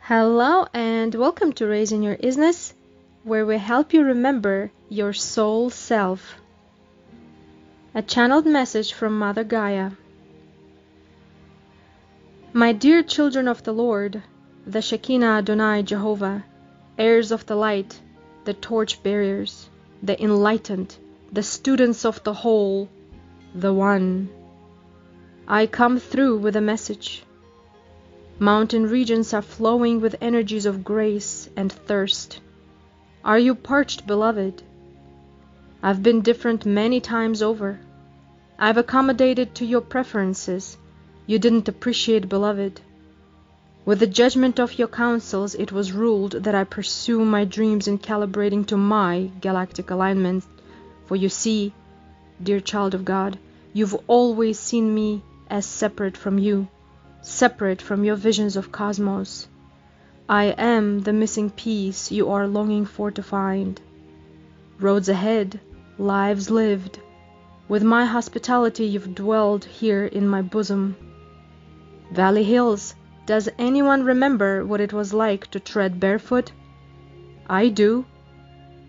Hello and welcome to Raising Your Isness, where we help you remember your soul self. A channeled message from Mother Gaia. My dear children of the Lord, the Shekinah Adonai Jehovah, heirs of the light, the torch bearers, the enlightened, the students of the whole, the One. I come through with a message. Mountain regions are flowing with energies of grace and thirst. Are you parched, beloved? I've been different many times over. I've accommodated to your preferences. You didn't appreciate, beloved. With the judgment of your counsels, it was ruled that I pursue my dreams in calibrating to my galactic alignment. For you see, dear child of God, you've always seen me as separate from you. Separate from your visions of cosmos. I am the missing piece you are longing for to find. Roads ahead, lives lived. With my hospitality you've dwelled here in my bosom. Valley Hills, does anyone remember what it was like to tread barefoot? I do.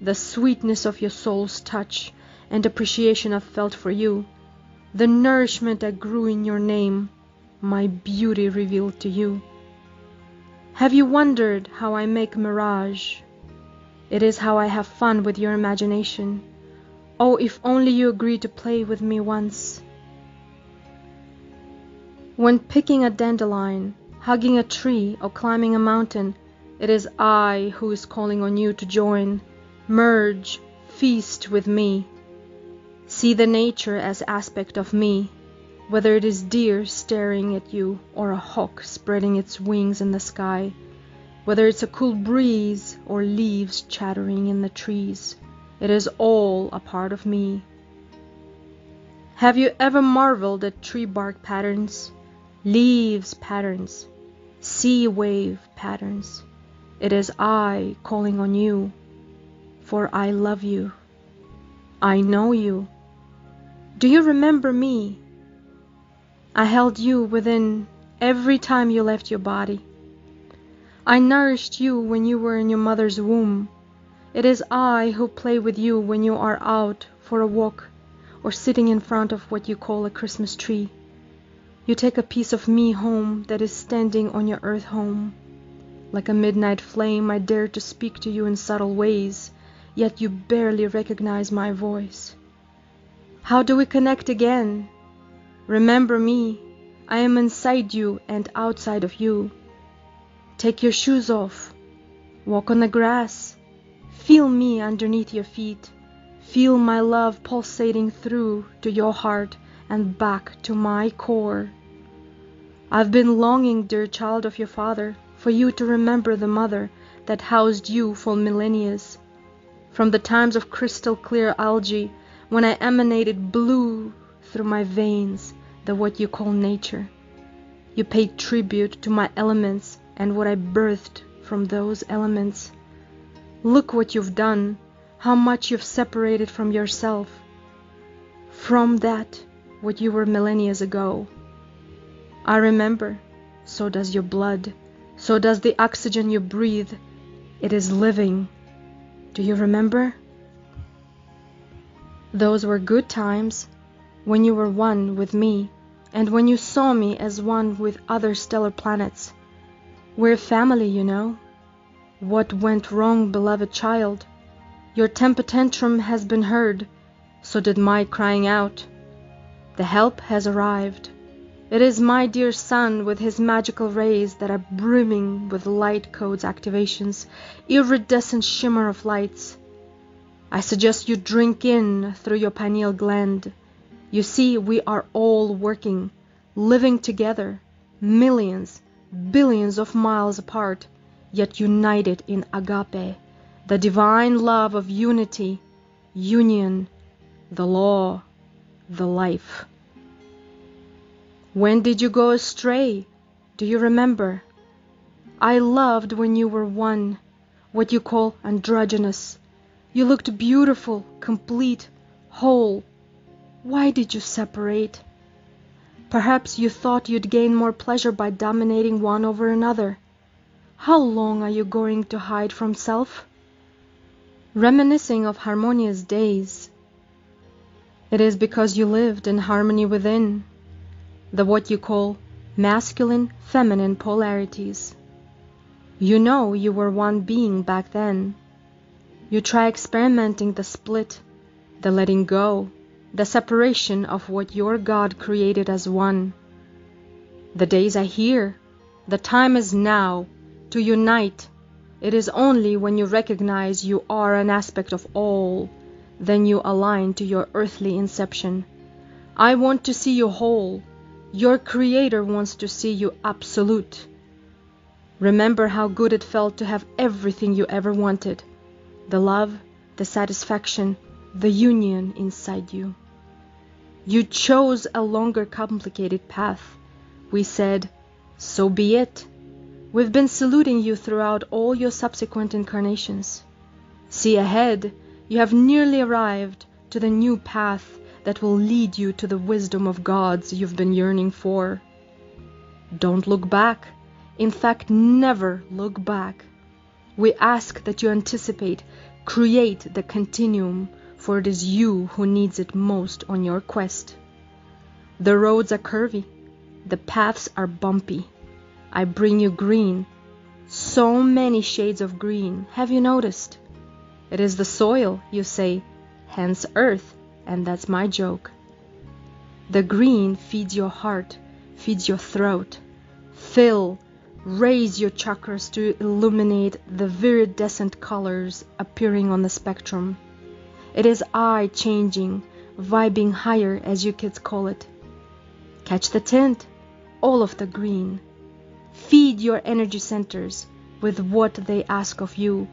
The sweetness of your soul's touch and appreciation I've felt for you. The nourishment I grew in your name. My beauty revealed to you. Have you wondered how I make mirage? It is how I have fun with your imagination. Oh, if only you agree to play with me once. When picking a dandelion, hugging a tree, or climbing a mountain, it is I who is calling on you to join, merge, feast with me. See the nature as aspect of me. Whether it is deer staring at you or a hawk spreading its wings in the sky, whether it's a cool breeze or leaves chattering in the trees, it is all a part of me. Have you ever marveled at tree bark patterns, leaves patterns, sea wave patterns? It is I calling on you, for I love you. I know you. Do you remember me? I held you within every time you left your body. I nourished you when you were in your mother's womb. It is I who play with you when you are out for a walk or sitting in front of what you call a Christmas tree. You take a piece of me home that is standing on your earth home. Like a midnight flame, I dare to speak to you in subtle ways, yet you barely recognize my voice. How do we connect again? Remember me, I am inside you and outside of you. Take your shoes off, walk on the grass, feel me underneath your feet, feel my love pulsating through to your heart and back to my core. I've been longing, dear child of your father, for you to remember the mother that housed you for millennia. From the times of crystal clear algae, when I emanated blue through my veins, the what you call nature. You paid tribute to my elements and what I birthed from those elements. Look what you've done, how much you've separated from yourself. From that, what you were millennia ago. I remember, so does your blood, so does the oxygen you breathe. It is living. Do you remember? Those were good times. When you were one with me, and when you saw me as one with other stellar planets. We're family, you know. What went wrong, beloved child? Your temper tantrum has been heard, so did my crying out. The help has arrived. It is my dear son with his magical rays that are brimming with light codes activations, iridescent shimmer of lights. I suggest you drink in through your pineal gland. You see, we are all working, living together, millions, billions of miles apart, yet united in agape, the divine love of unity, union, the law, the life. When did you go astray? Do you remember? I loved when you were one, what you call androgynous. You looked beautiful, complete, whole. Why did you separate? Perhaps you thought you'd gain more pleasure by dominating one over another. How long are you going to hide from self? Reminiscing of harmonious days. It is because you lived in harmony within, the what you call masculine, feminine polarities. You know you were one being back then. You try experimenting the split, the letting go, the separation of what your God created as one. The days are here. The time is now to unite. It is only when you recognize you are an aspect of all, then you align to your earthly inception. I want to see you whole. Your Creator wants to see you absolute. Remember how good it felt to have everything you ever wanted. The love, the satisfaction, the union inside you. You chose a longer, complicated path. We said, so be it. We've been saluting you throughout all your subsequent incarnations. See ahead, you have nearly arrived to the new path that will lead you to the wisdom of gods you've been yearning for. Don't look back. In fact, never look back. We ask that you anticipate, create the continuum, for it is you who needs it most on your quest. The roads are curvy. The paths are bumpy. I bring you green. So many shades of green. Have you noticed? It is the soil, you say, hence earth, and that's my joke. The green feeds your heart, feeds your throat. Fill, raise your chakras to illuminate the viridescent colors appearing on the spectrum. It is I changing, vibing higher, as you kids call it. Catch the tint, all of the green. Feed your energy centers with what they ask of you.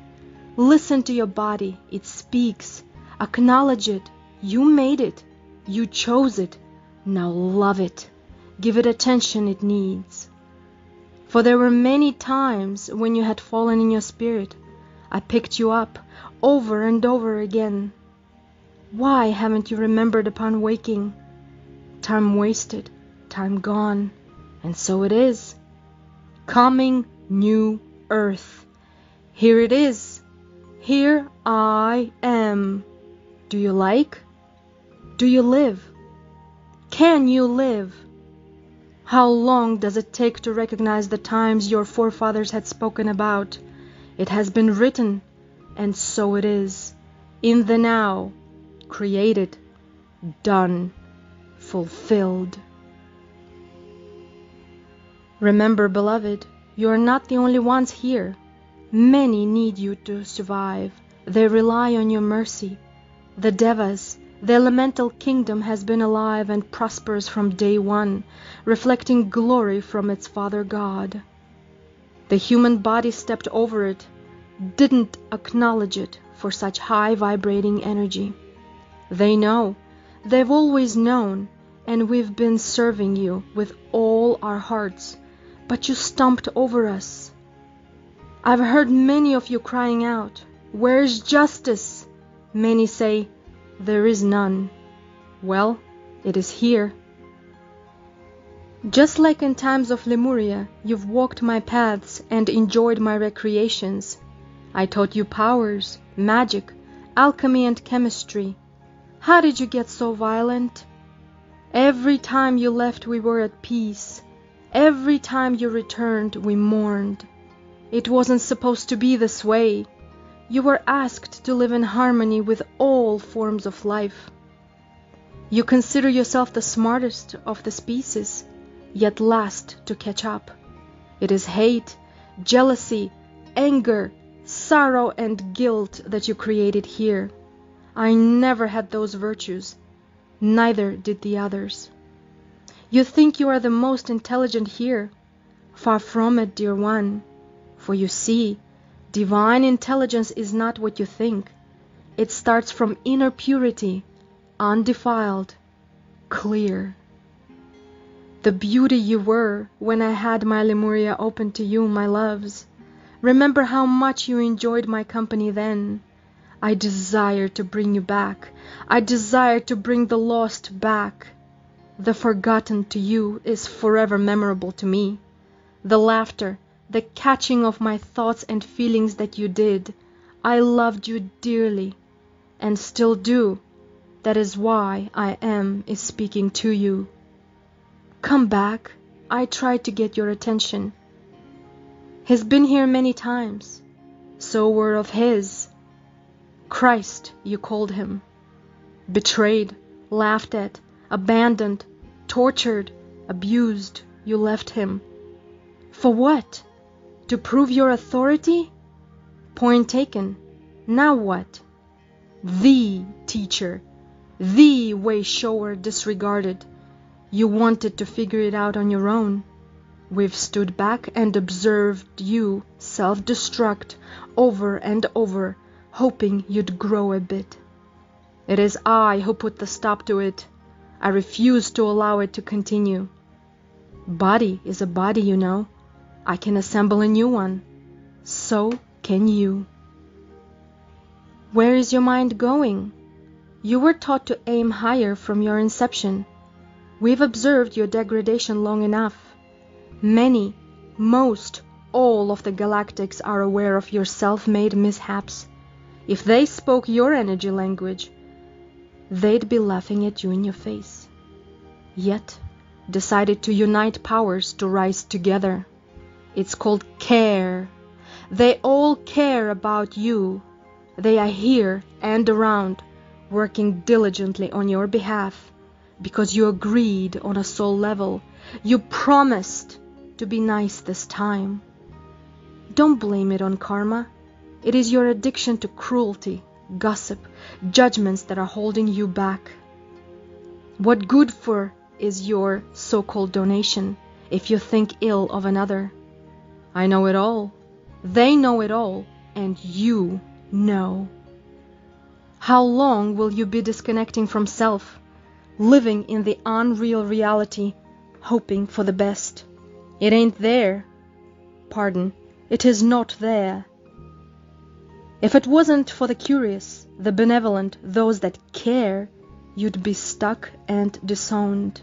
Listen to your body, it speaks. Acknowledge it. You made it. You chose it. Now love it. Give it attention it needs. For there were many times when you had fallen in your spirit. I picked you up over and over again. Why haven't you remembered upon waking? Time wasted, time gone, and so it is. Coming new earth. Here it is. Here I am. Do you like? Do you live? Can you live? How long does it take to recognize the times your forefathers had spoken about? It has been written, and so it is. In the now, created, done, fulfilled. Remember, beloved, you are not the only ones here. Many need you to survive. They rely on your mercy. The Devas, the elemental kingdom, has been alive and prosperous from day one, reflecting glory from its Father God. The human body stepped over it, didn't acknowledge it for such high vibrating energy. They know, they've always known, and we've been serving you with all our hearts, but you stomped over us. I've heard many of you crying out, "Where's justice?" Many say, "There is none." Well, it is here. Just like in times of Lemuria, you've walked my paths and enjoyed my recreations. I taught you powers, magic, alchemy and chemistry. How did you get so violent? Every time you left we were at peace. Every time you returned we mourned. It wasn't supposed to be this way. You were asked to live in harmony with all forms of life. You consider yourself the smartest of the species, yet last to catch up. It is hate, jealousy, anger, sorrow and guilt that you created here. I never had those virtues, neither did the others. You think you are the most intelligent here. Far from it, dear one. For you see, divine intelligence is not what you think. It starts from inner purity, undefiled, clear. The beauty you were when I had my Lemuria open to you, my loves. Remember how much you enjoyed my company then. I desire to bring you back. I desire to bring the lost back. The forgotten to you is forever memorable to me. The laughter, the catching of my thoughts and feelings that you did. I loved you dearly, and still do. That is why I is speaking to you. Come back. I tried to get your attention. He's been here many times. So were of his. Christ, you called him. Betrayed, laughed at, abandoned, tortured, abused, you left him. For what? To prove your authority? Point taken. Now what? The teacher, the way shower disregarded. You wanted to figure it out on your own. We've stood back and observed you self-destruct over and over, hoping you'd grow a bit. It is I who put the stop to it. I refuse to allow it to continue. Body is a body, you know. I can assemble a new one. So can you. Where is your mind going? You were taught to aim higher from your inception. We've observed your degradation long enough. Many, most, all of the galactics are aware of your self-made mishaps. If they spoke your energy language, they'd be laughing at you in your face. Yet, decided to unite powers to rise together. It's called care. They all care about you. They are here and around, working diligently on your behalf, because you agreed on a soul level. You promised to be nice this time. Don't blame it on karma. It is your addiction to cruelty, gossip, judgments that are holding you back. What good for is your so-called donation if you think ill of another? I know it all. They know it all, and you know. How long will you be disconnecting from self, living in the unreal reality, hoping for the best? It ain't there. Pardon, it is not there. If it wasn't for the curious, the benevolent, those that care, you'd be stuck and disowned.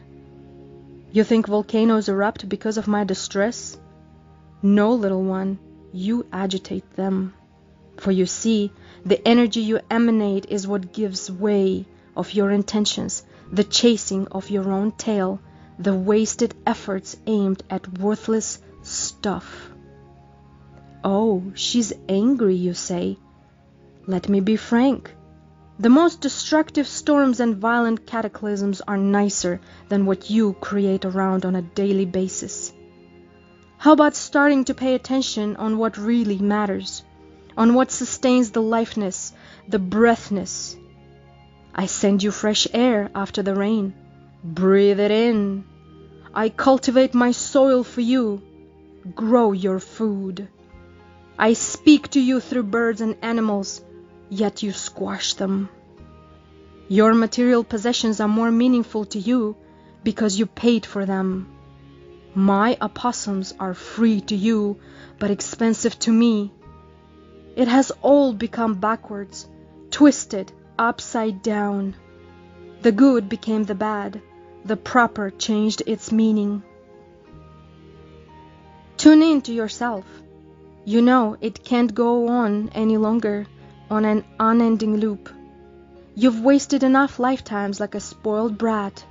You think volcanoes erupt because of my distress? No, little one, you agitate them. For you see, the energy you emanate is what gives way of your intentions, the chasing of your own tail, the wasted efforts aimed at worthless stuff. Oh, she's angry, you say. Let me be frank. The most destructive storms and violent cataclysms are nicer than what you create around on a daily basis. How about starting to pay attention on what really matters, on what sustains the lifeness, the breathness? I send you fresh air after the rain. Breathe it in. I cultivate my soil for you. Grow your food. I speak to you through birds and animals, yet you squash them. Your material possessions are more meaningful to you because you paid for them. My opossums are free to you, but expensive to me. It has all become backwards, twisted, upside down. The good became the bad. The proper changed its meaning. Tune in to yourself. You know it can't go on any longer on an unending loop. You've wasted enough lifetimes like a spoiled brat.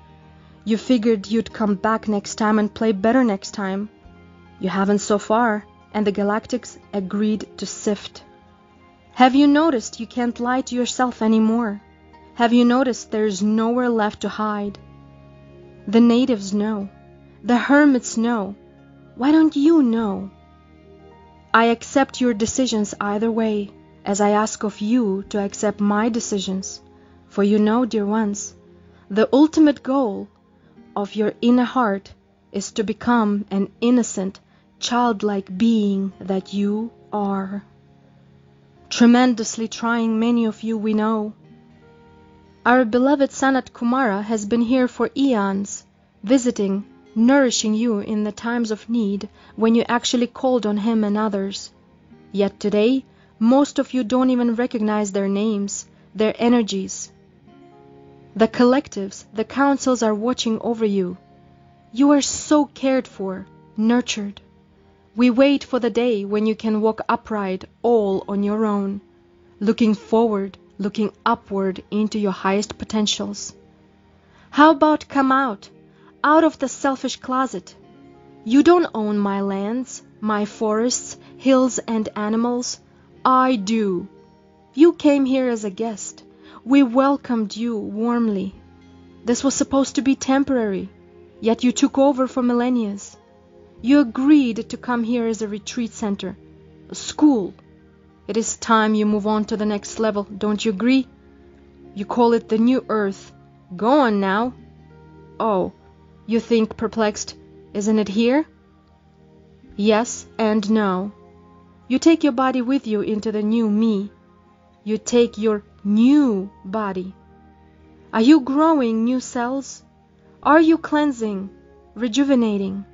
You figured you'd come back next time and play better next time. You haven't so far, and the galactics agreed to sift. Have you noticed you can't lie to yourself anymore? Have you noticed there's nowhere left to hide? The natives know. The hermits know. Why don't you know? I accept your decisions either way, as I ask of you to accept my decisions. For you know, dear ones, the ultimate goal of your inner heart is to become an innocent, childlike being that you are. Tremendously trying, many of you we know. Our beloved Sanat Kumara has been here for eons, visiting, nourishing you in the times of need when you actually called on him and others. Yet today, most of you don't even recognize their names, their energies. The collectives, the councils are watching over you. You are so cared for, nurtured. We wait for the day when you can walk upright all on your own, looking forward, looking upward into your highest potentials. How about come out of the selfish closet? You don't own my lands, my forests, hills, and animals. I do. You came here as a guest. We welcomed you warmly. This was supposed to be temporary, yet you took over for millennia. You agreed to come here as a retreat center, a school. It is time you move on to the next level, don't you agree? You call it the new earth. Go on now. Oh, you think perplexed, isn't it here? Yes and no. You take your body with you into the new me. You take your new body. Are you growing new cells? Are you cleansing, rejuvenating?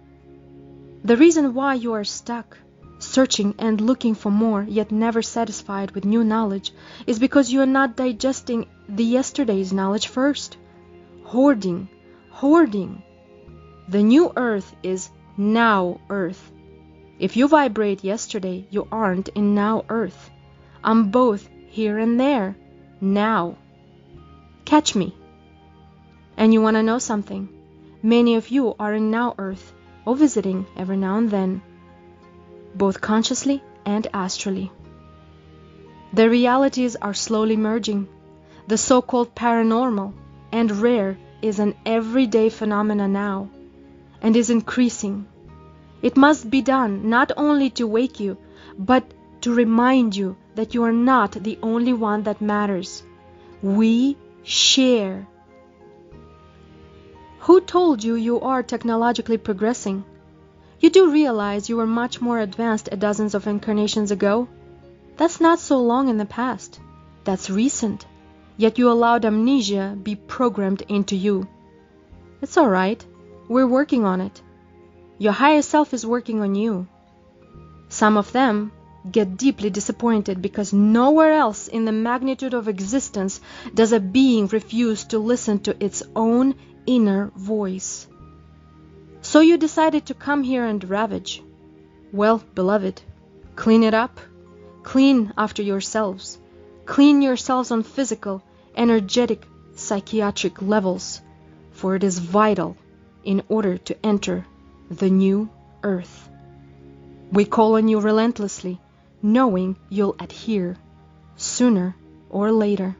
The reason why you are stuck, searching and looking for more, yet never satisfied with new knowledge, is because you are not digesting the yesterday's knowledge first. Hoarding. The new earth is now earth. If you vibrate yesterday, you aren't in now earth. I'm both here and there, now. Catch me. And you want to know something? Many of you are in now earth, or visiting every now and then, both consciously and astrally. The realities are slowly merging. The so-called paranormal and rare is an everyday phenomenon now, and is increasing. It must be done not only to wake you, but to remind you that you are not the only one that matters. We share. Who told you you are technologically progressing? You do realize you were much more advanced dozens of incarnations ago? That's not so long in the past. That's recent. Yet you allowed amnesia be programmed into you. It's all right. We're working on it. Your higher self is working on you. Some of them get deeply disappointed because nowhere else in the magnitude of existence does a being refuse to listen to its own inner voice. So you decided to come here and ravage. Well, beloved, clean it up. Clean after yourselves. Clean yourselves on physical, energetic, psychiatric levels, for it is vital in order to enter the new earth. We call on you relentlessly, knowing you'll adhere sooner or later.